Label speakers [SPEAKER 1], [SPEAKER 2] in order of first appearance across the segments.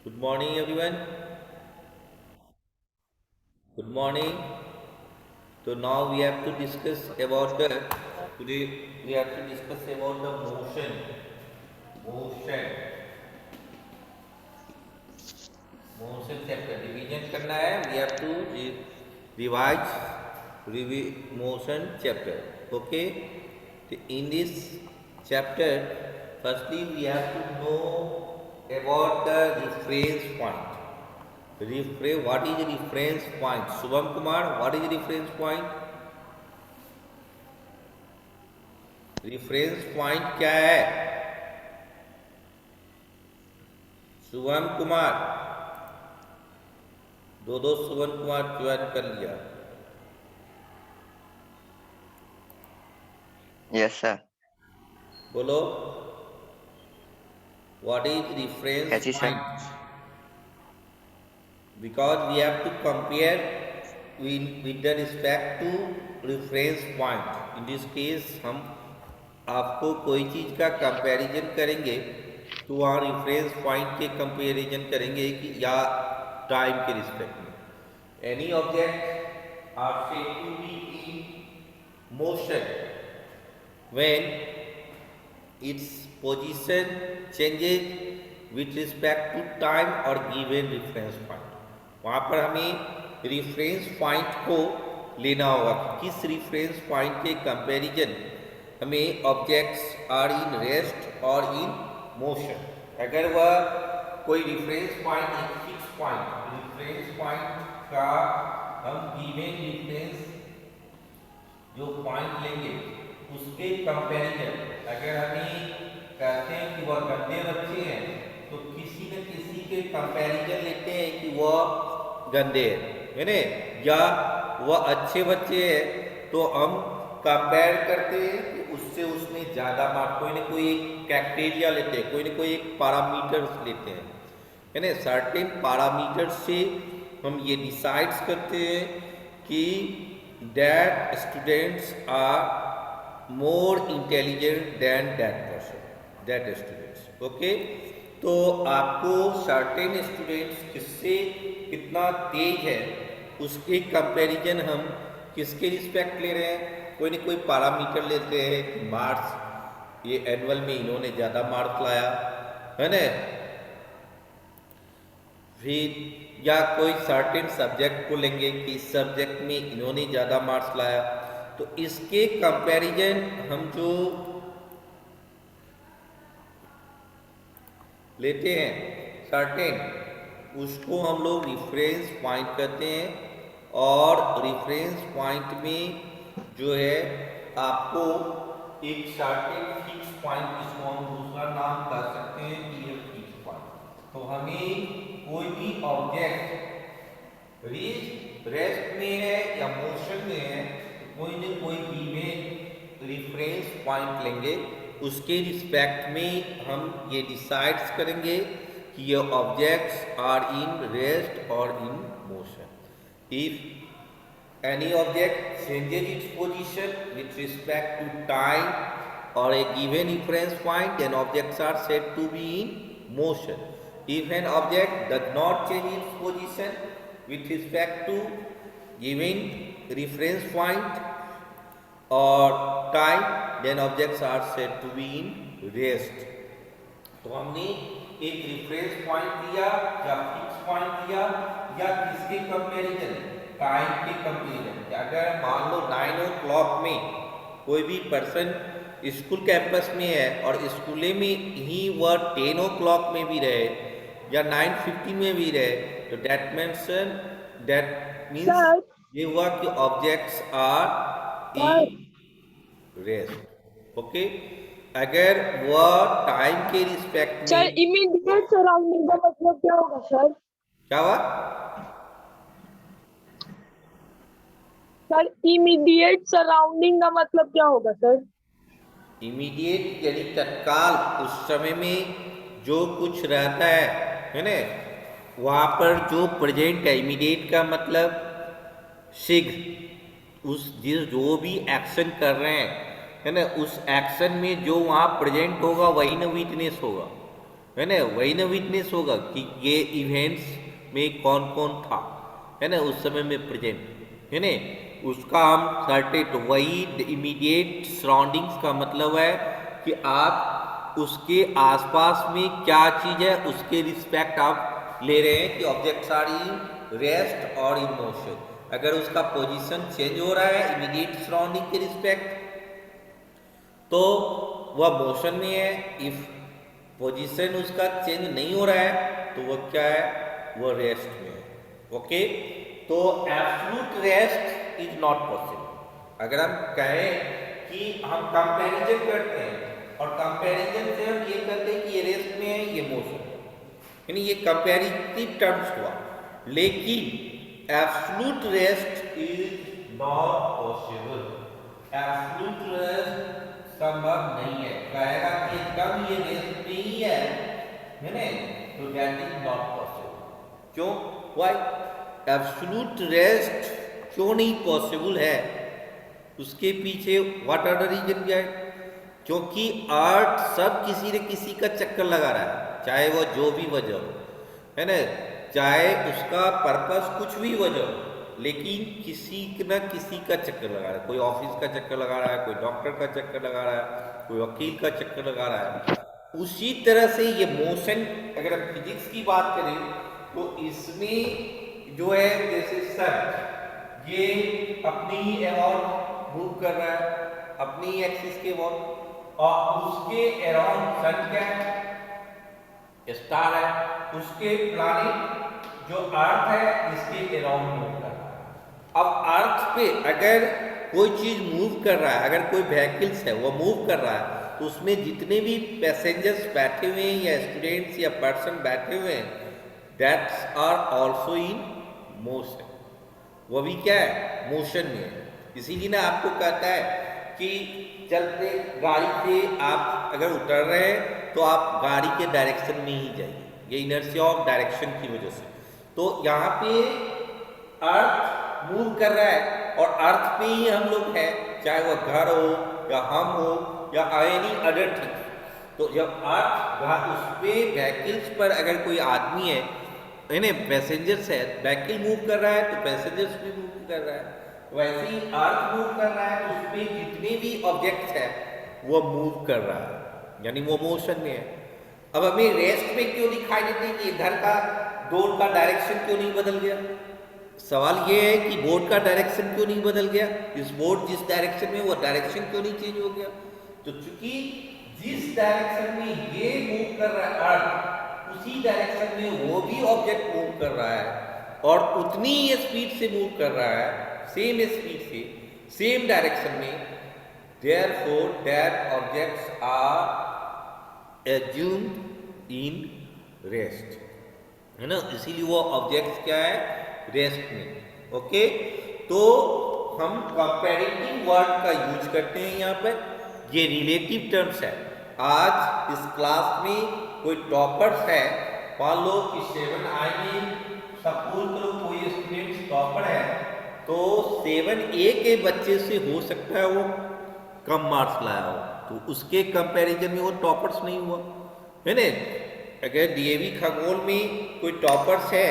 [SPEAKER 1] Good morning, everyone. Good morning. So now we have to discuss about the today we have to discuss about the motion, motion chapter. Revision करना है. We have to revise motion chapter. Okay. So in this chapter, firstly we have to know about the reference point. What is the reference point? Shubham Kumar, what is the reference point? Reference point क्या है? शुभम कुमार, दो Shubham Kumar join कर लिया.
[SPEAKER 2] Yes, sir.
[SPEAKER 1] बोलो, what is reference
[SPEAKER 2] Yes, sir.
[SPEAKER 1] point? Because we have to compare with the respect to reference point. In this case हम आपको कोई चीज़ का कंपैरिजन करेंगे तो वहाँ रेफरेंस पॉइंट के कंपैरिजन करेंगे कि या टाइम के रिस्पेक्ट में. Any object are said to be in motion when its position changes with respect to time और गिवन रेफरेंस पॉइंट. वहाँ पर हमें रेफरेंस पॉइंट को लेना होगा कि किस रेफरेंस पॉइंट के कंपैरिजन हमें ऑब्जेक्ट्स आर इन रेस्ट और इन मोशन. अगर वह कोई रेफरेंस पॉइंट एक फिक्स पॉइंट रेफरेंस पॉइंट का हम गिवन रेफरेंस जो पॉइंट लेंगे उसके कंपैरिजन अगर हमें कहते हैं कि वह गंदे बच्चे हैं तो किसी न किसी के कंपैरिजन लेते हैं कि वह गंदे है ना, या वह अच्छे बच्चे हैं तो हम कंपेयर करते हैं कि उससे उसने ज़्यादा मार्क, कोई ना कोई एक क्राइटेरिया लेते हैं, कोई ना कोई एक पैरामीटर्स लेते हैं, है ना. सर्टेन पैरामीटर्स से हम ये डिसाइड्स करते हैं कि that students are more intelligent than that person, that students. Okay, तो आपको सर्टेन स्टूडेंट्स किससे कितना तेज है उसके कंपैरिजन हम किसके रिस्पेक्ट ले रहे हैं. कोई ना कोई पैरामीटर लेते हैं कि मार्क्स, ये एनुअल में इन्होंने ज़्यादा मार्क्स लाया है ना, फिर या कोई सर्टेन सब्जेक्ट को लेंगे कि इस सब्जेक्ट में इन्होंने ज़्यादा मार्क्स लाया. तो इसके कंपैरिजन हम जो लेते हैं सर्टेन, उसको हम लोग रेफरेंस पॉइंट कहते हैं. और रेफरेंस पॉइंट में जो है आपको एक सर्टेन फिक्स पॉइंट, जिसको हम दूसरा नाम कर सकते हैं कि ये फिक्स पॉइंट. तो हमें कोई भी ऑब्जेक्ट रेस्ट में है या मोशन में है तो कोई न कोई गिवन रेफरेंस पॉइंट लेंगे, उसके रिस्पेक्ट में हम ये डिसाइड्स करेंगे कि ये ऑब्जेक्ट्स आर इन रेस्ट और in motion. If any object changes its position with respect to time or a given reference point, then objects are said to be in motion. If an object does not change its position with respect to given reference point or time, then objects are said to be in rest. तो हमने एक reference point लिया या fix point लिया या किसके comparison, time के comparison. अगर मान लो 9 o'clock में कोई भी पर्सन स्कूल कैंपस में है और स्कूले में ही वह 10 o'clock में भी रहे या 9:15 में भी रहे, तो दैट मीन्स ये हुआ कि objects are in rest. Okay, अगर वह टाइम के रिस्पेक्ट में.
[SPEAKER 3] सर इमीडिएट सराउंडिंग का मतलब क्या होगा सर?
[SPEAKER 1] क्या हुआ
[SPEAKER 3] सर? इमीडिएट सराउंडिंग का मतलब क्या होगा सर?
[SPEAKER 1] इमीडिएट यानी तत्काल, उस समय में जो कुछ रहता है ना, वहाँ पर जो प्रेजेंट है. इमीडिएट का मतलब शीघ्र, उस जो भी एक्शन कर रहे हैं है ना, उस एक्शन में जो वहाँ प्रेजेंट होगा वही ना विटनेस होगा. है ना, वही ना विटनेस होगा कि ये इवेंट्स में कौन कौन था, है ना, उस समय में प्रेजेंट, है ना, उसका हम सर्टेन, वही इमीडिएट सराउंडिंग्स का मतलब है कि आप उसके आसपास में क्या चीज़ है उसके रिस्पेक्ट आप ले रहे हैं कि ऑब्जेक्ट्स आर इन रेस्ट और इन मोशन। अगर उसका पोजीशन चेंज हो रहा है इमीडिएट सराउंडिंग के रिस्पेक्ट तो वह मोशन में है, इफ पोजीशन उसका चेंज नहीं हो रहा है तो वह क्या है, वह रेस्ट में है। ओके, तो absolute rest is not possible. अगर हम कहें कि हम कंपैरिजन करते हैं और कंपैरिजन से हम ये करते हैं कि ये रेस्ट में है ये मोशन है, यानी ये कंपैरेटिव टर्म्स हुआ, लेकिन absolute rest is not possible. Absolute rest संभव नहीं है, कहेगा कि एकदम ये रेस्ट में ही है ना, तो दैट इज नॉट पॉसिबल। क्यों, व्हाई एब्सोल्यूट रेस्ट क्यों नहीं पॉसिबल है, उसके पीछे व्हाट आर द रीजन क्या है, क्योंकि अर्थ सब किसी न किसी का चक्कर लगा रहा है, चाहे वो जो भी वजह हो, है ना, चाहे उसका पर्पस कुछ भी वजह हो, लेकिन किसी न किसी का चक्कर लगा रहा है, कोई ऑफिस का चक्कर लगा रहा है, कोई डॉक्टर का चक्कर लगा रहा है, कोई वकील का चक्कर लगा रहा है। उसी तरह से ये मोशन, अगर हम फिजिक्स की बात करें तो इसमें जो है जैसे सन ये अपनी अराउंड मूव कर रहा है, अपनी एक्सिस के अराउंड, और उसके अराउंड सन क्या है, स्टार है, उसके प्लैनेट जो अर्थ है इसके अराउंड मूव कर रहा है। अब अर्थ पे अगर कोई चीज मूव कर रहा है, अगर कोई व्हीकल्स है वो मूव कर रहा है, तो उसमें जितने भी पैसेंजर्स बैठे हुए हैं या स्टूडेंट्स या पर्सन बैठे हुए हैं, that's are also in motion, वो भी क्या है, मोशन में है। इसीलिए ना आपको कहता है कि चलते गाड़ी से आप अगर उतर रहे हैं तो आप गाड़ी के डायरेक्शन में ही जाइए, ये इनर्शिया ऑफ डायरेक्शन की वजह से। तो यहाँ पे अर्थ मूव कर रहा है और अर्थ पे ही हम लोग हैं, चाहे वह घर हो या हम हो या एनी अदर थिंग। तो जब अर्थ उस पे व्हीकल्स पर अगर कोई आदमी है ना, पैसेंजर्स है, व्हीकल मूव कर रहा है तो पैसेंजर्स भी मूव कर रहा है, वैसे ही अर्थ मूव कर रहा है तो उसमें जितने भी ऑब्जेक्ट्स है वो मूव कर रहा है, यानी वो मोशन में है। अब हमें रेस्ट में क्यों दिखाई देते हैं कि इधर का डोर का डायरेक्शन क्यों नहीं बदल गया, सवाल ये है कि बोर्ड का डायरेक्शन क्यों नहीं बदल गया, इस बोर्ड जिस डायरेक्शन में वो डायरेक्शन क्यों नहीं चेंज हो गया, तो चूंकि जिस डायरेक्शन में ये मूव कर रहा है अर्थ, उसी डायरेक्शन में वो भी ऑब्जेक्ट मूव कर रहा है और उतनी ही स्पीड से मूव कर रहा है, सेम स्पीड से सेम डायरेक्शन में, therefore that objects are assumed in rest, है ना, इसीलिए वो ऑब्जेक्ट्स क्या है, रेस्ट में। ओके, तो हम कंपैरेटिव वर्ड का यूज करते हैं यहाँ पर, ये रिलेटिव टर्म्स है। आज इस क्लास में कोई टॉपर्स है, मान लो कि 7 में सपोज करो कोई स्टूडेंट टॉपर है, तो 7A के बच्चे से हो सकता है वो कम मार्क्स लाया हो, तो उसके कंपैरिजन में वो टॉपर्स नहीं हुआ, है ना। अगर डीएवी खगोल में कोई टॉपर्स है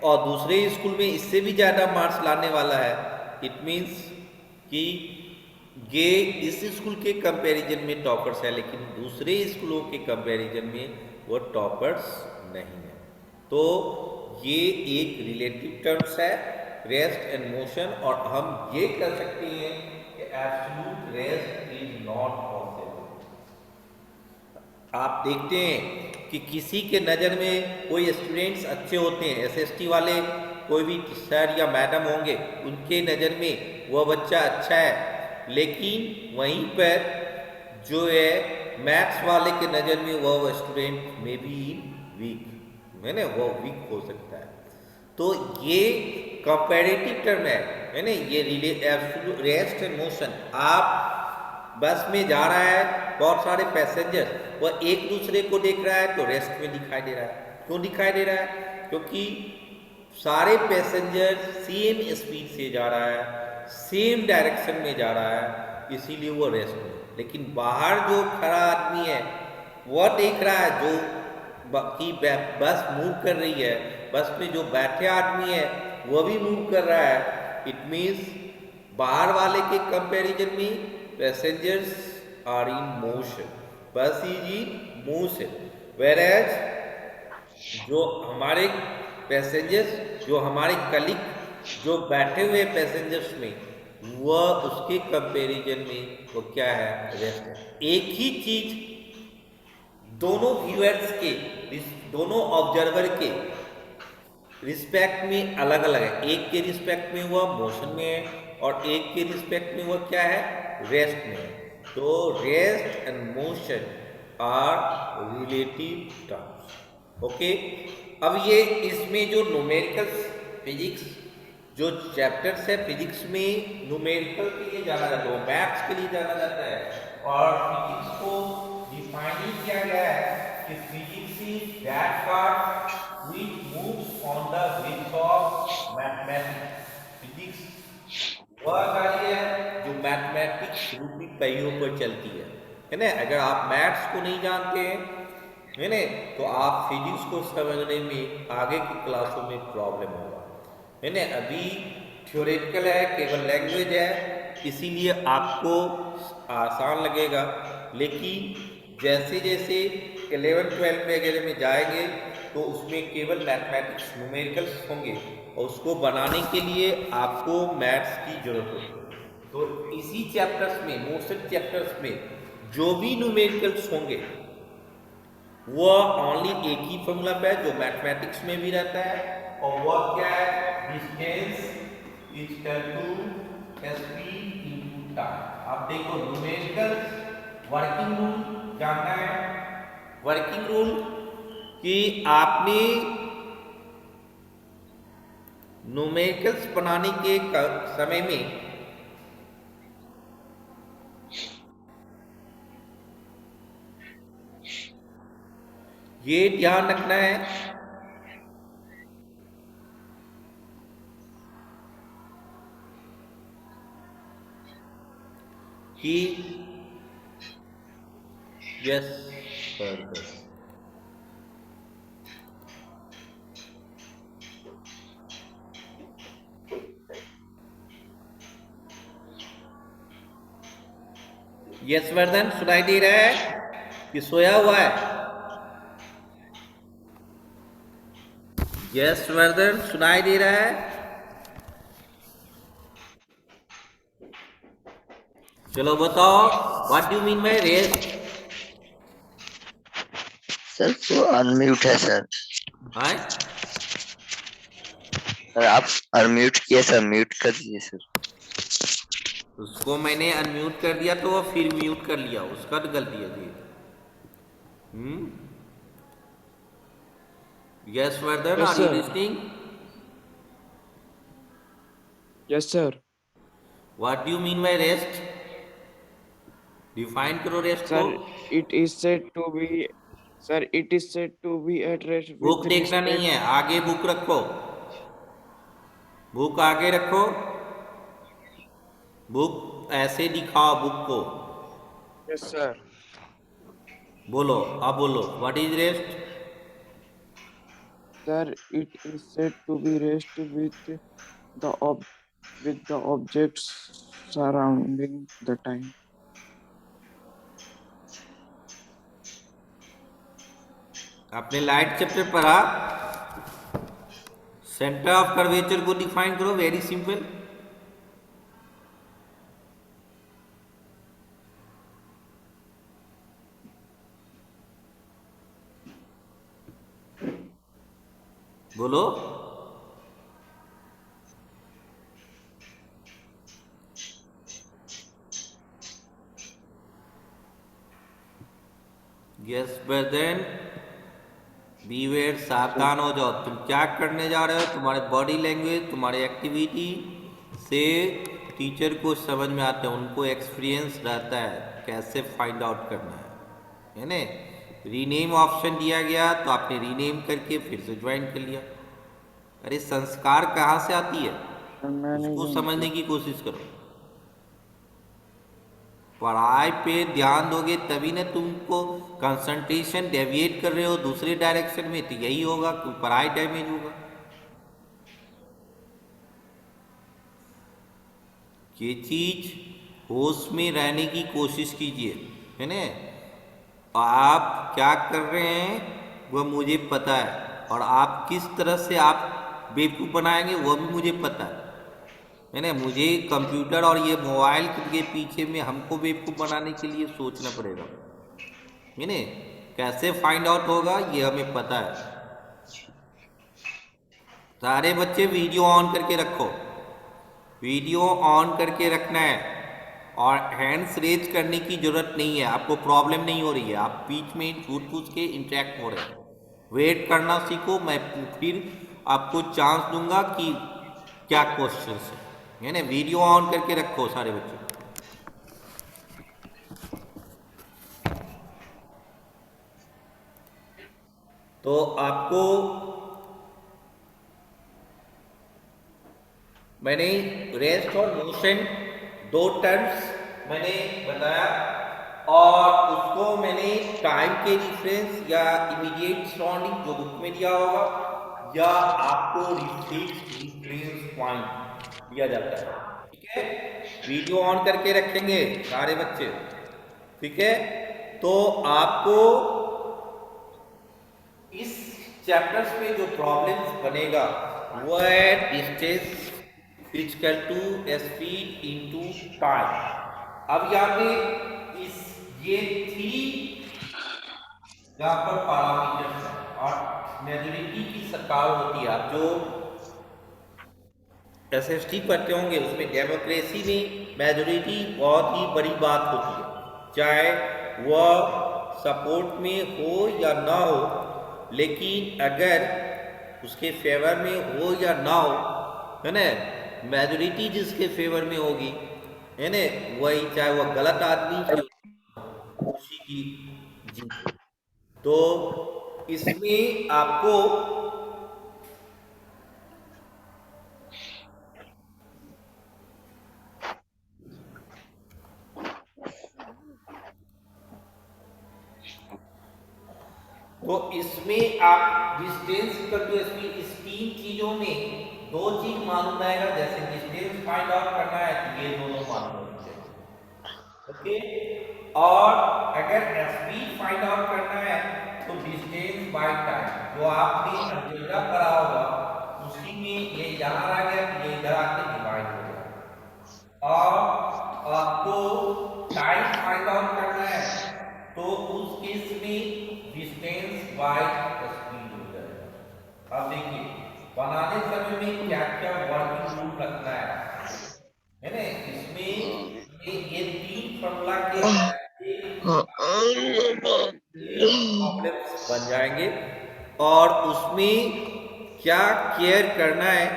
[SPEAKER 1] और दूसरे स्कूल में इससे भी ज़्यादा मार्क्स लाने वाला है, इट मीन्स कि ये इस स्कूल के कंपैरिजन में टॉपर्स है, लेकिन दूसरे स्कूलों के कंपैरिजन में वो टॉपर्स नहीं है। तो ये एक रिलेटिव टर्म्स है, रेस्ट एंड मोशन, और हम ये कर सकते हैं कि absolute rest is not possible. आप देखते हैं कि किसी के नज़र में कोई स्टूडेंट्स अच्छे होते हैं, एसएसटी वाले कोई भी सर या मैडम होंगे, उनके नज़र में वह बच्चा अच्छा है, लेकिन वहीं पर जो है मैथ्स वाले के नज़र में वह स्टूडेंट में भी वीक, है ना, वो वीक हो सकता है। तो ये कंपैरेटिव टर्म है ना, ये एब्सोल्यूट रेस्ट एंड मोशन। आप बस में जा रहा है, बहुत सारे पैसेंजर, वह एक दूसरे को देख रहा है तो रेस्ट में दिखाई दे रहा है। क्यों दिखाई दे रहा है, क्योंकि सारे पैसेंजर सेम स्पीड से जा रहा है, सेम डायरेक्शन में जा रहा है, इसीलिए वो रेस्ट में। लेकिन बाहर जो खड़ा आदमी है वह देख रहा है, जो बस मूव कर रही है, बस में जो बैठे आदमी है वो भी मूव कर रहा है, इट मीन्स बाहर वाले के कंपैरिजन में passengers are in motion, bus is in motion, whereas जो हमारे पैसेंजर्स, जो हमारे कलीग जो बैठे हुए पैसेंजर्स में, वह उसके कंपैरिजन में वो क्या है, रेस्ट है। एक ही चीज दोनों व्यूअर्स के, दोनों ऑब्जर्वर के रिस्पेक्ट में अलग अलग है। एक के रिस्पेक्ट में वह मोशन में है और एक के रिस्पेक्ट में वह क्या है, रेस्ट में है। तो rest and motion are relative terms. Okay, अब ये इसमें जो न्यूमेरिकल फिजिक्स जो चैप्टर्स है, फिजिक्स में न्यूमेरिकल के लिए जाना जाता है, मैथ्स के लिए जाना जाता है, और फिजिक्स को डिफाइन किया गया है कि physics is that part which moves on the wheels of mathematics। Physics वह कार्य है जो मैथमेटिक्स रूपी पहियों पर चलती है ना। अगर आप मैथ्स को नहीं जानते हैं, है ना, तो आप फिजिक्स को समझने में आगे की क्लासों में प्रॉब्लम होगा, है ना। अभी थ्योरेटिकल है, केवल लैंग्वेज है, इसीलिए आपको आसान लगेगा, लेकिन जैसे जैसे 11-12 वगैरह में जाएंगे तो उसमें केवल मैथमेटिक्स न्यूमेरिकल्स होंगे और उसको बनाने के लिए आपको मैथ्स की जरूरत होगी। तो इसी चैप्टर्स में, मोशन चैप्टर्स में जो भी न्यूमेरिकल्स होंगे वह ओनली एक ही फॉर्मूला पे है जो मैथमेटिक्स में भी रहता है, और वह क्या है, distance is equal to SP into time. आप देखो न्यूमेरिकल वर्किंग रूल जानना है, वर्किंग रूल कि आपने न्यूमेरिकल्स बनाने के समय में ये ध्यान रखना है कि यस फर्दर यस वर्धन सुनाई दे रहा है कि सोया हुआ है? यस वर्धन सुनाई दे रहा है? चलो बताओ, what do mean by rest?
[SPEAKER 2] Sir वो अनम्यूट है सर।
[SPEAKER 1] हाय
[SPEAKER 2] सर आप अनम्यूट किए सर, म्यूट कर दीजिए सर।
[SPEAKER 1] उसको मैंने अनम्यूट कर दिया तो वो फिर म्यूट कर लिया, उसका तो गलती है जी। Yes Vardhan,
[SPEAKER 4] Yes,
[SPEAKER 1] are you
[SPEAKER 4] sir.
[SPEAKER 1] Listening?
[SPEAKER 4] Yes, sir.
[SPEAKER 1] What do mean by rest? Define करो रेस्ट को।
[SPEAKER 4] Sir, it is said to be, sir, it is said to be at rest with
[SPEAKER 1] book देखना
[SPEAKER 4] respect.
[SPEAKER 1] नहीं है, आगे book रखो, book आगे रखो, book ऐसे दिखाओ बुक को।
[SPEAKER 4] Yes, sir.
[SPEAKER 1] बोलो, अब बोलो, what is rest?
[SPEAKER 4] Sir, it is said to be rest the ob with the objects surrounding the time.
[SPEAKER 1] आपने लाइट चैप्टर पढ़ा, सेंटर ऑफ कर्वेचर को डिफाइन करो, वेरी सिंपल। बोलो, यस बर्दन, बीवेयर, सावधान हो जाओ। तुम क्या करने जा रहे हो, तुम्हारे बॉडी लैंग्वेज, तुम्हारे एक्टिविटी से टीचर को समझ में आता है, उनको एक्सपीरियंस रहता है कैसे फाइंड आउट करना है ना। रीनेम ऑप्शन दिया गया तो आपने रीनेम करके फिर से ज्वाइन कर लिया। अरे संस्कार कहाँ से आती है, उसको समझने की कोशिश करो। पढ़ाई पे ध्यान दोगे तभी ना तुमको कंसंट्रेशन डेविएट कर रहे हो दूसरे डायरेक्शन में, तो यही होगा कि पढ़ाई डैमेज होगा। ये चीज होश में रहने की कोशिश कीजिए, है ना। आप क्या कर रहे हैं वह मुझे पता है, और आप किस तरह से आप बेवकूफ़ बनाएंगे वह भी मुझे पता है ना। मुझे कंप्यूटर और ये मोबाइल के पीछे में हमको बेवकूफ़ बनाने के लिए सोचना पड़ेगा, है ना। कैसे फाइंड आउट होगा ये हमें पता है। सारे बच्चे वीडियो ऑन करके रखो, वीडियो ऑन करके रखना है, और हैंड्स रेज करने की जरूरत नहीं है। आपको प्रॉब्लम नहीं हो रही है, आप बीच में छूट पूछ के इंटरेक्ट हो रहे हैं। वेट करना सीखो, मैं फिर आपको चांस दूंगा कि क्या क्वेश्चन है ना। वीडियो ऑन करके रखो सारे बच्चे। तो आपको मैंने रेस्ट और मोशन दो टर्म्स मैंने बताया, और उसको मैंने टाइम के रिफरेंस या इमीडिएट सराउंडिंग जो बुक में दिया होगा, या आपको रिफरेंस पॉइंट दिया जाता है। ठीक है, वीडियो ऑन करके रखेंगे सारे बच्चे, ठीक है। तो आपको इस चैप्टर्स में जो प्रॉब्लम्स बनेगा वो है distance equal to speed into time. अब यहाँ पे इस ये थ्री यहाँ पर पैरामीटर्स हैं, और मेजोरिटी की सरकार होती है। आप जो एसएसटी पढ़ते होंगे उसमें डेमोक्रेसी में मेजोरिटी बहुत ही बड़ी बात होती है, चाहे वह सपोर्ट में हो या ना हो, लेकिन अगर उसके फेवर में हो या ना हो, है ना, मेजोरिटी जिसके फेवर में होगी, है ना, वही चाहे वह गलत आदमी की उसी की जीत। तो इसमें आपको तो इसमें आप डिस्टेंस इक्वल टू स्पीड, इस तीन चीजों में दो चीज मालूम आएगा। जैसे डिस्टेंस फाइंड आउट करना है तो ये दोनों मालूम होने चाहिए, ओके। और अगर स्पीड फाइंड आउट करना है तो डिस्टेंस बाय टाइम, जो आपने अलजेब्रा पढ़ा होगा उसी में ये यहाँ आ गया, ये इधर आके डिवाइड हो गया। और आपको टाइम फाइंड आउट करना है तो उस केस में डिस्टेंस बाय स्पीड हो जाएगा। अब देखिए बनाने समय में क्या क्या वर्किंग रूल रखना है ना। इसमें ये तीन फॉर्मूला के प्रॉब्लम्स बन जाएंगे, और उसमें क्या केयर करना है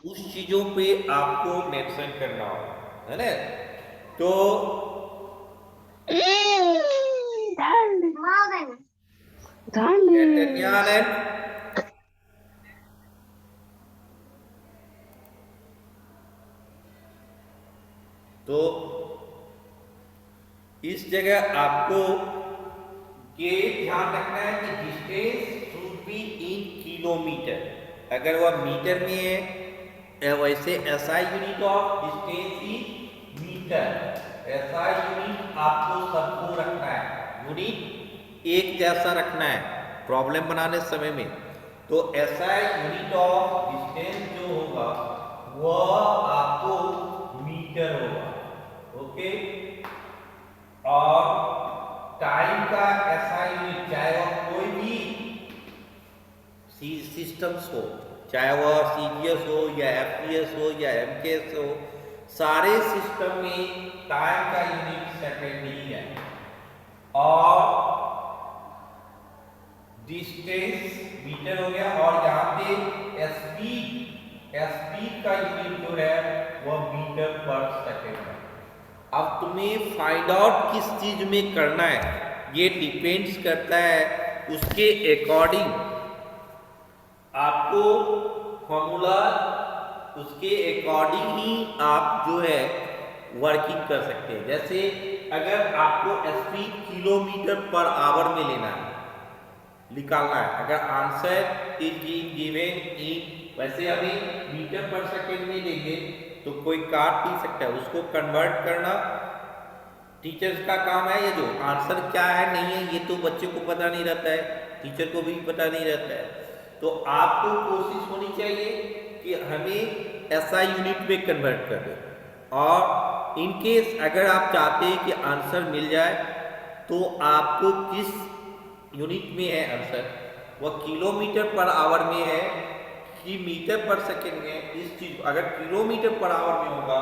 [SPEAKER 1] उस चीजों पे आपको मेंशन करना होगा, है ना। तो तो इस जगह आपको ये ध्यान रखना है कि distance should be in kilometre. अगर वह मीटर में है वैसे SI unit of distance is metre. SI unit आपको सबको रखना है, यूनिट एक जैसा रखना है प्रॉब्लम बनाने समय में। तो एसआई यूनिट ऑफ डिस्टेंस जो होगा वह आपको मीटर होगा, ओके। और टाइम का एसआई यूनिट चाहे वह कोई भी सिस्टम्स हो, चाहे वह सीजीएस हो या एफपीएस हो या एमकेएस हो, सारे सिस्टम में टाइम का यूनिट सेकंड ही है। और डिस्टेंस मीटर हो गया, और यहाँ पे स्पीड का यूनिट जो है वह मीटर पर सेकंड है। अब तुम्हें फाइंड आउट किस चीज में करना है ये डिपेंड्स करता है, उसके अकॉर्डिंग आपको फॉर्मूला, उसके अकॉर्डिंग ही आप जो है वर्किंग कर सकते हैं। जैसे अगर आपको स्पीड किलोमीटर पर आवर में लेना है, निकालना है, अगर आंसर इज गिवन इन, वैसे अभी मीटर पर सेकेंड में लेंगे तो कोई काट नहीं सकता है, उसको कन्वर्ट करना टीचर्स का काम है। ये जो आंसर क्या है नहीं है ये तो बच्चे को पता नहीं रहता है, टीचर को भी पता नहीं रहता है। तो आपको कोशिश होनी चाहिए कि हमें ऐसा यूनिट में कन्वर्ट कर दें। और इन केस अगर आप चाहते हैं कि आंसर मिल जाए तो आपको किस यूनिट में है आंसर, वह किलोमीटर पर आवर में है कि मीटर पर सेकेंड में। इस चीज अगर किलोमीटर पर आवर में होगा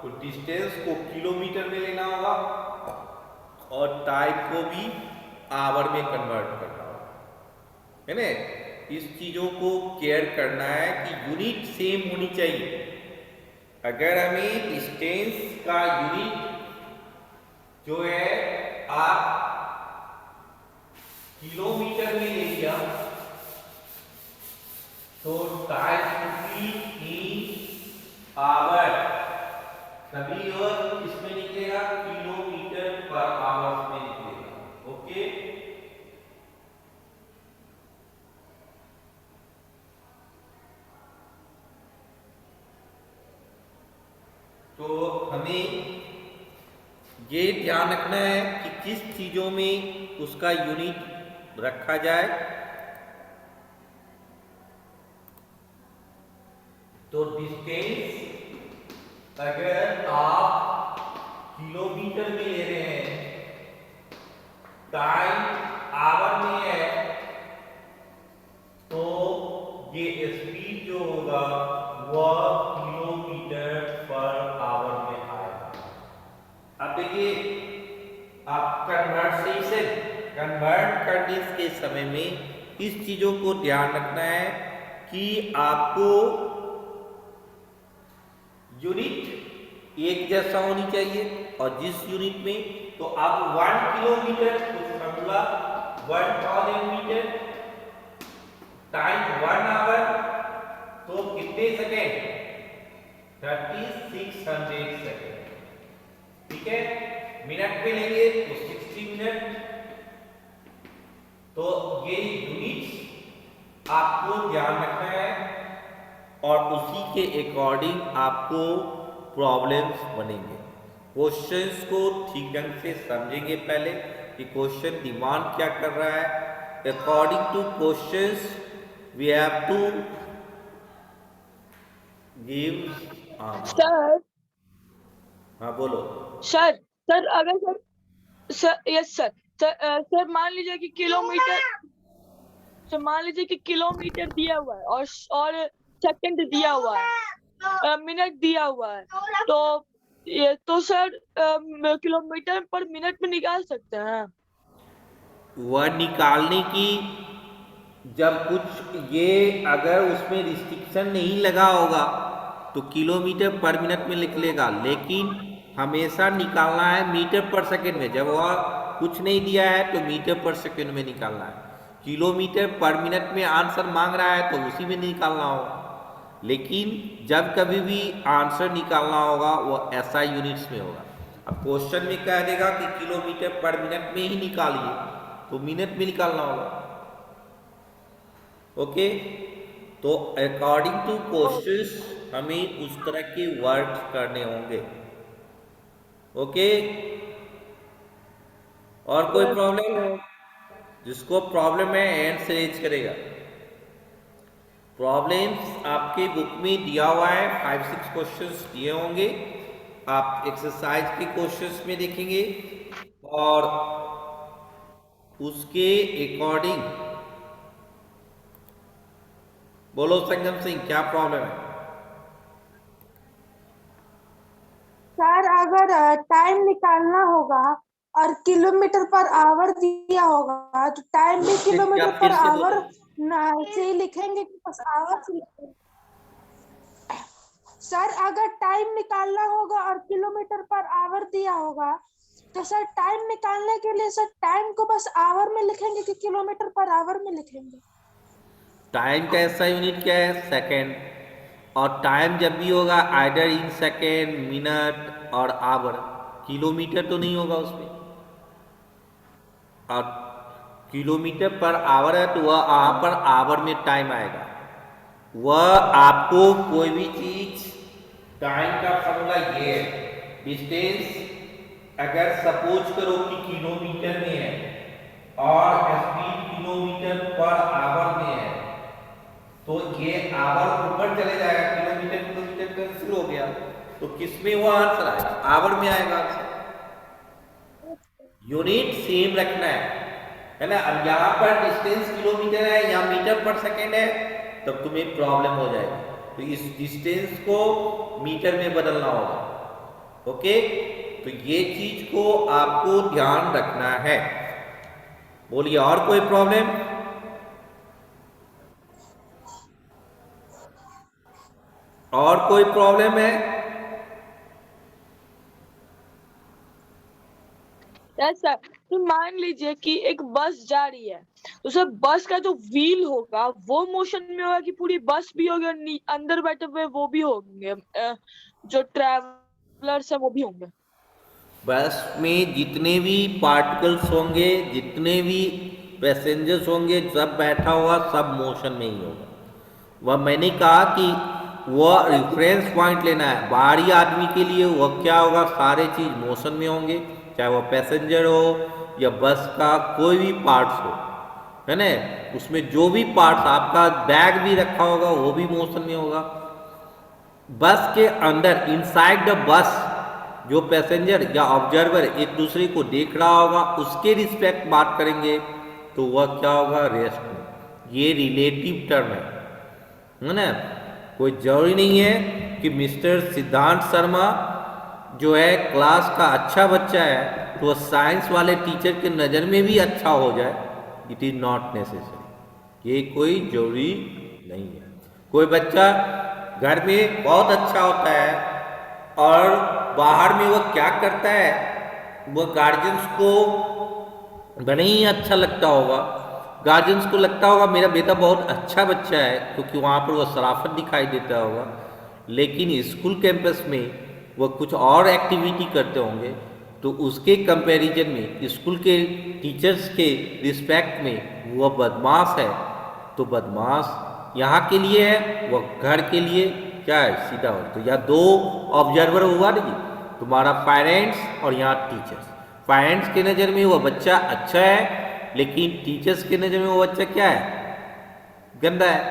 [SPEAKER 1] तो डिस्टेंस को किलोमीटर में लेना होगा और टाइम को भी आवर में कन्वर्ट करना होगा, है ना। इस चीजों को केयर करना है कि यूनिट सेम होनी चाहिए। अगर हमें डिस्टेंस का यूनिट जो है आप किलोमीटर में ले लिया तो टाइम की इन आवर, सभी और इसमें निकलेगा किलोमीटर पर आवर में निकलेगा। ओके, तो हमें ये ध्यान रखना है कि किस चीजों में उसका यूनिट रखा जाए। तो डिस्टेंस अगर आप किलोमीटर में ले रहे हैं, टाइम आवर में है, तो ये स्पीड जो होगा वह किलोमीटर पर आवर में आएगा। अब देखिए आप कन्वर्ट करने के समय में इस चीजों को ध्यान रखना है कि आपको यूनिट एक जैसा होनी चाहिए। और जिस यूनिट में तो आप 1 किलोमीटर कुछ फॉर्मूला 1000 मीटर टाइम 1 आवर, तो कितने सेकेंड 3600 सेकेंड, ठीक है। मिनट में लेंगे तो 60 मिनट। तो ये यूनिट्स आपको ध्यान रखना है और उसी के अकॉर्डिंग आपको प्रॉब्लम्स बनेंगे। क्वेश्चंस को ठीक ढंग से समझेंगे पहले कि क्वेश्चन डिमांड क्या कर रहा है। According to questions we have to give answer.
[SPEAKER 3] Sir
[SPEAKER 1] हाँ बोलो।
[SPEAKER 3] सर सर अगर सर यस सर सर मान लीजिए कि किलोमीटर, तो मान लीजिए कि किलोमीटर दिया हुआ है और सेकंड दिया हुआ है, मिनट दिया हुआ है, तो ये तो सर किलोमीटर पर मिनट में निकाल सकते हैं।
[SPEAKER 1] वह निकालने की जब कुछ ये अगर उसमें रिस्ट्रिक्शन नहीं लगा होगा तो किलोमीटर पर मिनट में लिख लेगा, लेकिन हमेशा निकालना है मीटर पर सेकंड में। जब वह कुछ नहीं दिया है तो मीटर पर सेकंड में निकालना है। किलोमीटर पर मिनट में आंसर मांग रहा है तो उसी में निकालना होगा। लेकिन जब कभी भी आंसर निकालना होगा वो SI यूनिट्स में होगा। अब क्वेश्चन में कह देगा कि किलोमीटर पर मिनट में ही निकालिए तो मिनट में निकालना होगा। ओके, तो अकॉर्डिंग टू क्वेश्चंस हमें उस तरह के वर्ड्स करने होंगे। ओके, और कोई प्रॉब्लम? जिसको प्रॉब्लम है एंड से रेज करेगा। प्रॉब्लम्स आपके बुक में दिया हुआ है, 5-6 क्वेश्चंस दिए होंगे। आप एक्सरसाइज के क्वेश्चंस में देखेंगे और उसके अकॉर्डिंग बोलो संगम सिंह क्या प्रॉब्लम है?
[SPEAKER 5] सर अगर टाइम निकालना होगा और किलोमीटर पर आवर दिया होगा तो टाइम भी किलोमीटर पर आवर से ही लिखेंगे कि बस आवर से लिखेंगे? सर अगर टाइम निकालना होगा और किलोमीटर पर आवर दिया होगा तो सर टाइम निकालने के लिए सर टाइम को बस आवर में लिखेंगे कि किलोमीटर पर आवर में लिखेंगे?
[SPEAKER 1] टाइम का ऐसा यूनिट क्या है? सेकंड। और टाइम जब भी होगा आइदर इन सेकेंड, मिनट और आवर, किलोमीटर तो नहीं होगा उसमें। और किलोमीटर पर आवर है तो वह यहाँ पर आवर में टाइम आएगा। वह आपको कोई भी चीज टाइम का फॉर्मूला ये है, डिस्टेंस अगर सपोज करो कि किलोमीटर में है और स्पीड किलोमीटर पर आवर में है तो ये आवर ऊपर चले जाएगा, किलोमीटर किलोमीटर कैंसिल हो गया, तो किसमें वो आंसर आएगा? आवर में आएगा आंसर। यूनिट सेम रखना है ना। अब यहाँ पर डिस्टेंस किलोमीटर है, यहाँ मीटर पर सेकेंड है, तब तुम्हें प्रॉब्लम हो जाएगी। तो इस डिस्टेंस को मीटर में बदलना होगा। ओके, तो ये चीज को आपको ध्यान रखना है। बोलिए और कोई प्रॉब्लम? और कोई प्रॉब्लम है?
[SPEAKER 3] Yes sir. तो मान लीजिए कि एक बस जा रही है, तो सर बस का जो व्हील होगा वो मोशन में होगा कि पूरी बस भी होगी और अंदर बैठे हुए वो भी होंगे, जो ट्रैवलर्स है वो भी होंगे?
[SPEAKER 1] बस में जितने भी पार्टिकल्स होंगे, जितने भी पैसेंजर्स होंगे, सब बैठा हुआ सब मोशन में ही होगा। वह मैंने कहा कि वह रेफरेंस पॉइंट लेना है। बाहरी आदमी के लिए वह क्या होगा, सारे चीज मोशन में होंगे, चाहे वह पैसेंजर हो या बस का कोई भी पार्ट्स हो, है ना। उसमें जो भी पार्ट्स, आपका बैग भी रखा होगा वो भी मोशन में होगा। बस के अंदर इनसाइड द बस जो पैसेंजर या ऑब्जर्वर एक दूसरे को देख रहा होगा, उसके रिस्पेक्ट बात करेंगे तो वह क्या होगा, रेस्ट में। ये रिलेटिव टर्म है ना। कोई जरूरी नहीं है कि मिस्टर सिद्धांत शर्मा जो है क्लास का अच्छा बच्चा है तो साइंस वाले टीचर के नज़र में भी अच्छा हो जाए। इट इज़ नॉट नेसेसरी, ये कोई जरूरी नहीं है। कोई बच्चा घर में बहुत अच्छा होता है और बाहर में वो क्या करता है, वो गार्जियंस को बड़े ही अच्छा लगता होगा। गार्जियंस को लगता होगा मेरा बेटा बहुत अच्छा बच्चा है, क्योंकि वहाँ पर वो शराफत दिखाई देता होगा। लेकिन स्कूल कैंपस में वो कुछ और एक्टिविटी करते होंगे, तो उसके कंपैरिजन में स्कूल के टीचर्स के रिस्पेक्ट में वो बदमाश है। तो बदमाश यहाँ के लिए है, वो घर के लिए क्या है, सीधा हो। तो यहाँ दो ऑब्जर्वर हुआ नहीं, तुम्हारा पेरेंट्स और यहाँ टीचर्स। पेरेंट्स के नज़र में वो बच्चा अच्छा है, लेकिन टीचर्स के नज़र में वो बच्चा क्या है, गंदा है।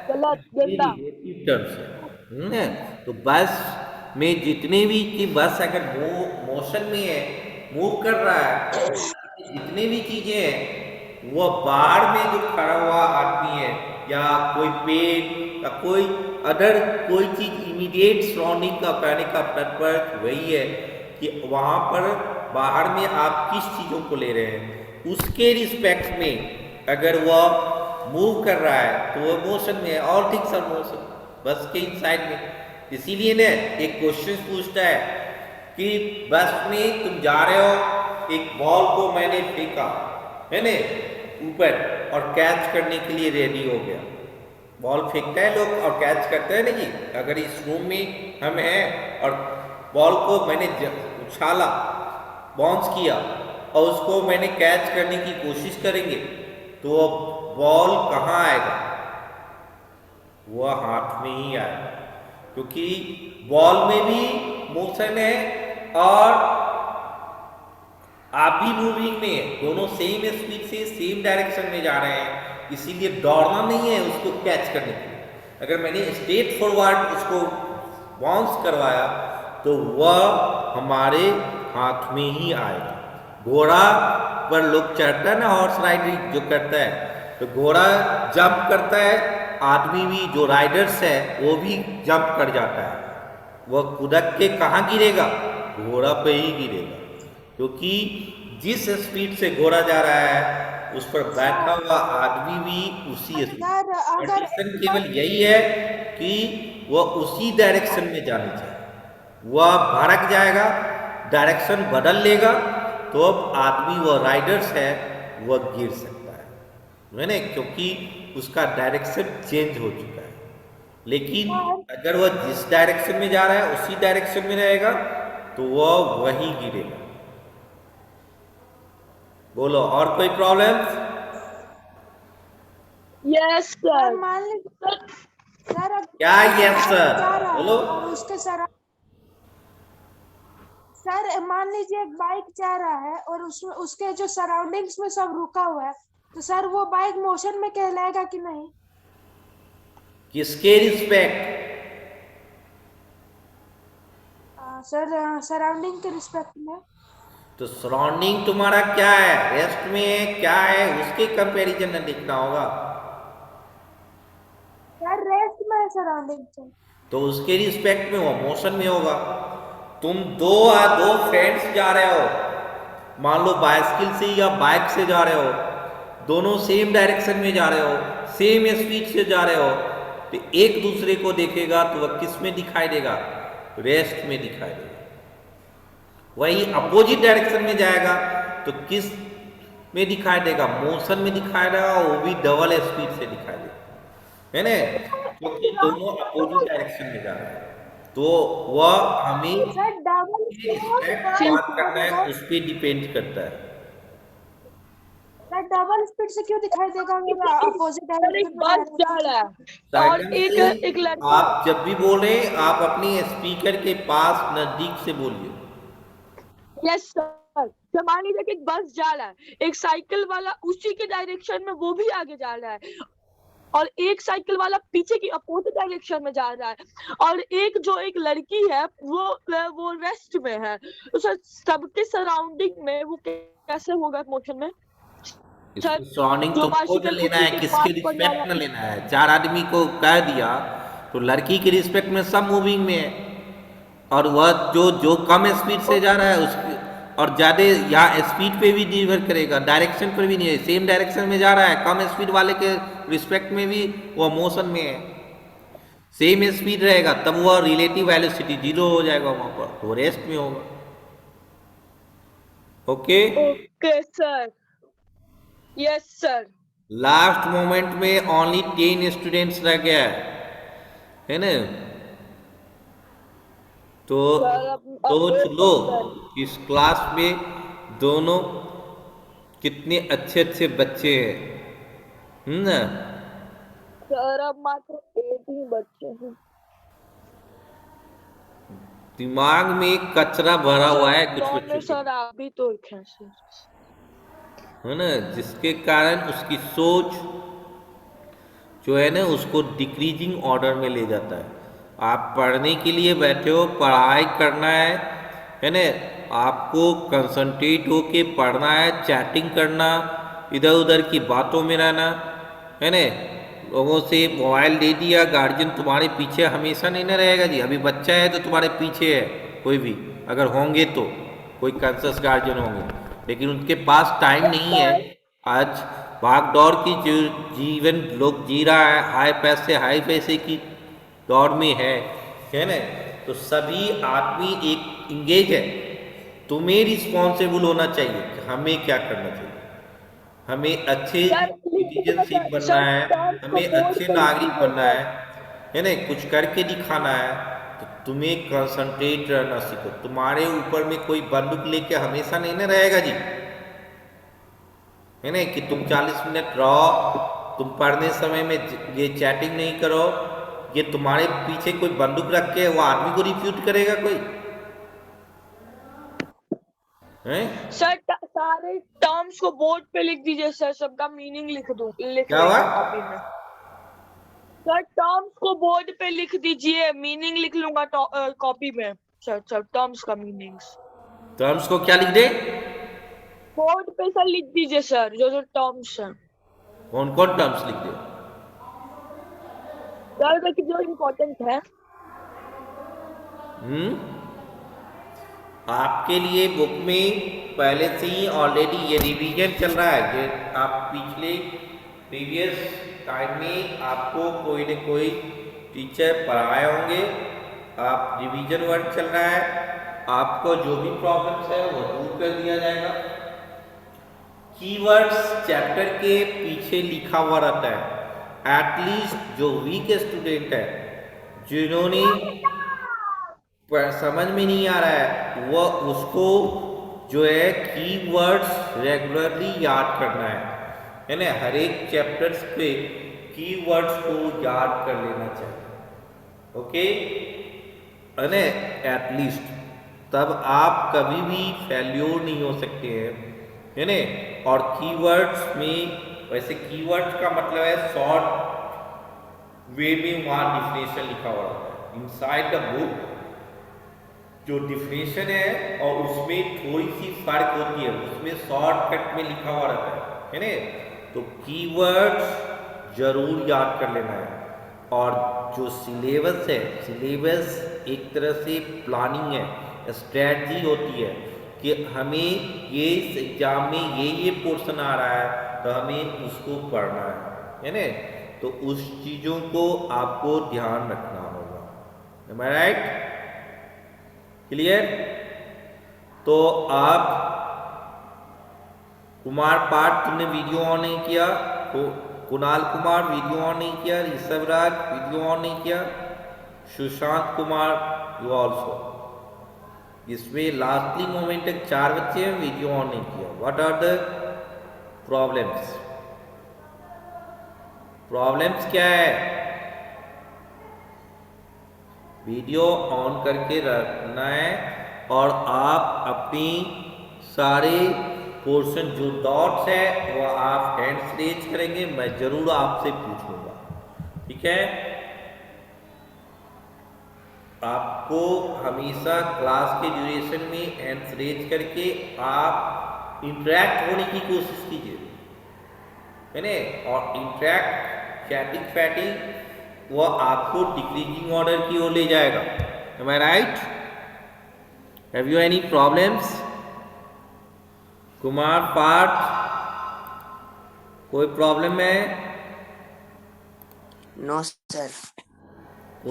[SPEAKER 3] गंदा।
[SPEAKER 1] तो बस में जितने भी कि बस अगर मोशन में है, मूव कर रहा है, जितने भी चीजें हैं वो बाहर में जो खड़ा हुआ आदमी है या कोई पेड़ या कोई अदर कोई चीज इमीडिएट सराउंडिंग का कहने का तात्पर्य वही है कि वहां पर बाहर में आप किस चीजों को ले रहे हैं, उसके रिस्पेक्ट में अगर वह मूव कर रहा है तो वह मोशन में है। ऑल थिंग्स आर मोशन, बस के इनसाइड में। इसीलिए ना एक क्वेश्चन पूछता है कि बस में तुम जा रहे हो, एक बॉल को मैंने फेंका है ना ऊपर और कैच करने के लिए रेडी हो गया। बॉल फेंकता है लोग और कैच करते हैं ना जी। अगर इस रूम में हम हैं और बॉल को मैंने उछाला, बाउंस किया और उसको मैंने कैच करने की कोशिश करेंगे तो बॉल कहाँ आएगा, वह हाथ में ही आएगा, क्योंकि बॉल में भी मोशन है और आप भी मूविंग में है, दोनों सेम स्पीड से सेम डायरेक्शन में जा रहे हैं। इसीलिए दौड़ना नहीं है उसको कैच करने के लिए। अगर मैंने स्ट्रेट फॉरवर्ड उसको बाउंस करवाया तो वह हमारे हाथ में ही आएगा। घोड़ा पर लोग चढ़ता है ना, हॉर्स राइडिंग जो करता है, तो घोड़ा जंप करता है, आदमी भी जो राइडर्स है वो भी जंप कर जाता है। वह कूदक के कहाँ गिरेगा, घोड़ा पे ही गिरेगा, क्योंकि जिस स्पीड से घोड़ा जा रहा है उस पर बैठा हुआ आदमी भी उसी स्पीड। कंडीशन केवल यही है कि वह उसी डायरेक्शन में जानी चाहिए। वह भड़क जाएगा, डायरेक्शन बदल लेगा तो अब आदमी वह राइडर्स है वह गिर सकता है ना, क्योंकि उसका डायरेक्शन चेंज हो चुका है। लेकिन अगर वह जिस डायरेक्शन में जा रहा है उसी डायरेक्शन में रहेगा तो वह वही गिरेगा। बोलो और कोई प्रॉब्लम?
[SPEAKER 3] Yes
[SPEAKER 5] sir
[SPEAKER 3] sir.
[SPEAKER 5] मान लीजिए सर अब
[SPEAKER 1] क्या यस सर?
[SPEAKER 5] जा रहा है
[SPEAKER 1] बोलो।
[SPEAKER 5] और उसके सर मान लीजिए एक बाइक जा रहा है और उसमें उसके जो सराउंडिंग्स में सब रुका हुआ है, तो सर वो बाइक मोशन में कहलाएगा कि नहीं?
[SPEAKER 1] किसके रिस्पेक्ट?
[SPEAKER 5] सर सराउंडिंग के रिस्पेक्ट में।
[SPEAKER 1] तो सराउंडिंग तुम्हारा क्या है, रेस्ट में है क्या है, उसके कंपैरिजन में देखना होगा।
[SPEAKER 5] सर रेस्ट में है सराउंडिंग से,
[SPEAKER 1] तो उसके रिस्पेक्ट में वो मोशन में होगा। तुम दो फ्रेंड्स जा रहे हो, मान लो बाइसिकल से या बाइक से जा रहे हो, दोनों सेम डायरेक्शन में जा रहे हो, सेम स्पीड से जा रहे हो, तो एक दूसरे को देखेगा तो वह किस में दिखाई देगा? रेस्ट में दिखाई देगा। वही अपोजिट डायरेक्शन में जाएगा तो किस में दिखाई देगा? मोशन में दिखाई देगा, वो भी डबल स्पीड से दिखाई देगा, है ना, क्योंकि दोनों अपोजिट डायरेक्शन में जा रहे हैं। तो वह हमें
[SPEAKER 5] सर डबल
[SPEAKER 1] बात करना है, उस पर डिपेंड करता है।
[SPEAKER 5] सर डबल स्पीड से क्यों दिखाई देगा अगर अपोजिट
[SPEAKER 3] सर एक
[SPEAKER 5] डायरेक्शन में
[SPEAKER 3] बस
[SPEAKER 5] जा
[SPEAKER 3] जा
[SPEAKER 5] रहा है?
[SPEAKER 3] रहा है और
[SPEAKER 1] Silence
[SPEAKER 3] एक
[SPEAKER 1] से
[SPEAKER 3] लड़का।
[SPEAKER 1] आप जब भी बोले आप अपनी स्पीकर के पास नजदीक से बोलिए।
[SPEAKER 3] Yes sir. तो मान लीजिए कि एक बस जा रहा है, एक साइकिल वाला उसी के डायरेक्शन में वो भी आगे जा रहा है और एक साइकिल वाला पीछे की अपोजिट डायरेक्शन में जा रहा है और एक लड़की है वो रेस्ट में है, तो सर सबके सराउंडिंग में वो कैसे होगा मोशन में? सर
[SPEAKER 1] सराउंडिंग
[SPEAKER 3] जो
[SPEAKER 1] तुमको न
[SPEAKER 3] बाइसिकल
[SPEAKER 1] लेना
[SPEAKER 3] उसी
[SPEAKER 1] है,
[SPEAKER 3] के
[SPEAKER 1] किसके
[SPEAKER 3] पास पर जा
[SPEAKER 1] रिस्पेक्ट
[SPEAKER 3] रहा
[SPEAKER 1] न
[SPEAKER 3] है।
[SPEAKER 1] लेना है। चार आदमी को कह दिया तो लड़की के रिस्पेक्ट में सब मूविंग में है, और वह जो कम स्पीड से जा रहा है उसकी और ज़्यादा यहाँ स्पीड पे भी निर्भर करेगा, डायरेक्शन पर भी नहीं है। सेम डायरेक्शन में जा रहा है, कम स्पीड वाले के रिस्पेक्ट में भी वह मोशन में है। सेम स्पीड रहेगा तब वह रिलेटिव वेलोसिटी 0 हो जाएगा, वहाँ पर तो रेस्ट में होगा। Okay
[SPEAKER 3] okay sir. Yes sir.
[SPEAKER 1] Last moment में ओनली 10 स्टूडेंट्स रह गया है ना, तो
[SPEAKER 3] सर
[SPEAKER 1] सोच लो इस क्लास में दोनों कितने अच्छे अच्छे बच्चे हैं ना।
[SPEAKER 3] सर अब मात्र 18 बच्चे हैं।
[SPEAKER 1] दिमाग में कचरा भरा हुआ है कुछ
[SPEAKER 3] सर
[SPEAKER 1] बच्चों
[SPEAKER 3] सर
[SPEAKER 1] के,
[SPEAKER 3] आप भी तो एक हैं सर।
[SPEAKER 1] है ना, जिसके कारण उसकी सोच जो है ना उसको डिक्रीजिंग ऑर्डर में ले जाता है। आप पढ़ने के लिए बैठे हो, पढ़ाई करना है ना, आपको कंसंट्रेट होके पढ़ना है, चैटिंग करना, इधर उधर की बातों में रहना, है ना। लोगों से मोबाइल दे दिया, गार्जियन तुम्हारे पीछे हमेशा नहीं ना रहेगा जी। अभी बच्चा है तो तुम्हारे पीछे है, कोई भी अगर होंगे तो कोई कंसस गार्जियन होंगे, लेकिन उनके पास टाइम नहीं है। आज भाग दौड़ की जो जीवन लोग जी रहा है, हाई पैसे की दौड़ में है ना, तो सभी आदमी एक इंगेज है। तुम्हें रिस्पॉन्सिबल होना चाहिए कि हमें क्या करना चाहिए। हमें अच्छे सिटीजनशिप बनना है, हमें अच्छे नागरिक बनना है ना, कुछ करके दिखाना है। तो तुम्हें कंसंट्रेट रहना सीखो। तुम्हारे ऊपर में कोई बंदूक लेके हमेशा नहीं ना रहेगा जी, है ना, कि तुम 40 मिनट रहो, तुम पढ़ने समय में ये चैटिंग नहीं करो। ये तुम्हारे पीछे कोई बंदूक रख के वो आदमी को रिफ्यूट करेगा कोई? हैं?
[SPEAKER 3] सर सारे टर्म्स को बोर्ड पे लिख दीजिए सर, सबका मीनिंग लिख
[SPEAKER 1] क्या हुआ?
[SPEAKER 3] कॉपी में। सर टर्म्स को बोर्ड पे लिख दीजिए, मीनिंग लिख लूंगा कॉपी में। सर टर्म्स का मीनिंग्स
[SPEAKER 1] टर्म्स को क्या लिख दे?
[SPEAKER 3] बोर्ड पे सर लिख दीजिए सर, जो टर्म्स हैं
[SPEAKER 1] कौन कौन टर्म्स लिख दे?
[SPEAKER 3] सर जो इम्पोर्टेंट है।
[SPEAKER 1] आपके लिए बुक में पहले से ही ऑलरेडी ये रिवीजन चल रहा है। जो आप पिछले प्रीवियस टाइम में आपको कोई न कोई टीचर पढ़ाए होंगे, आप रिवीजन वर्क चल रहा है। आपको जो भी प्रॉब्लम्स है वो दूर कर दिया जाएगा। कीवर्ड्स चैप्टर के पीछे लिखा हुआ रहता है। एटलीस्ट जो वीक स्टूडेंट है जिन्होंने समझ में नहीं आ रहा है वह उसको जो है कीवर्ड्स रेगुलरली याद करना है ना, हर एक चैप्टर्स पे कीवर्ड्स को याद कर लेना चाहिए, ओके है ना, एटलीस्ट तब आप कभी भी फेल्योर नहीं हो सकते हैं, है ना। और कीवर्ड्स में वैसे कीवर्ड्स का मतलब है शॉर्ट वे में वहाँ डिफिनेशन लिखा हुआ है इनसाइड द बुक, जो डिफिनेशन है और उसमें थोड़ी सी फर्क होती है, उसमें शॉर्टकट में लिखा हुआ रहता है ना। तो कीवर्ड्स जरूर याद कर लेना है। और जो सिलेबस है, सिलेबस एक तरह से प्लानिंग है, स्ट्रेटजी होती है कि हमें ये इस एग्जाम में ये पोर्शन आ रहा है तो हमें उसको पढ़ना है ना। तो उस चीज़ों को आपको ध्यान रखना होगा, am I right? क्लियर? तो आप कुमार पाठ तुमने वीडियो ऑन नहीं किया, तो कुणाल कुमार वीडियो ऑन नहीं किया, ऋषभ राज वीडियो ऑन नहीं किया, सुशांत कुमार यू ऑल्सो। इसमें लास्टली मोमेंट तक 4 बच्चे हैं वीडियो ऑन नहीं किया। What are the problems? Problems क्या है? वीडियो ऑन करके रखना है और आप अपनी सारे पोर्शन जो डॉट्स है वो आप हैंड्स रेज करेंगे, मैं जरूर आपसे पूछूंगा, ठीक है। आपको हमेशा क्लास के ड्यूरेशन में हैंड्स रेज करके आप इंटरेक्ट होने की कोशिश कीजिए, है ना। और इंटरेक्ट चैटिंग फैटिंग वो आपको डिक्रीजिंग ऑर्डर की ओर ले जाएगा, am I right? Have you any problems? Kumar Partha कोई प्रॉब्लम है?
[SPEAKER 6] No sir.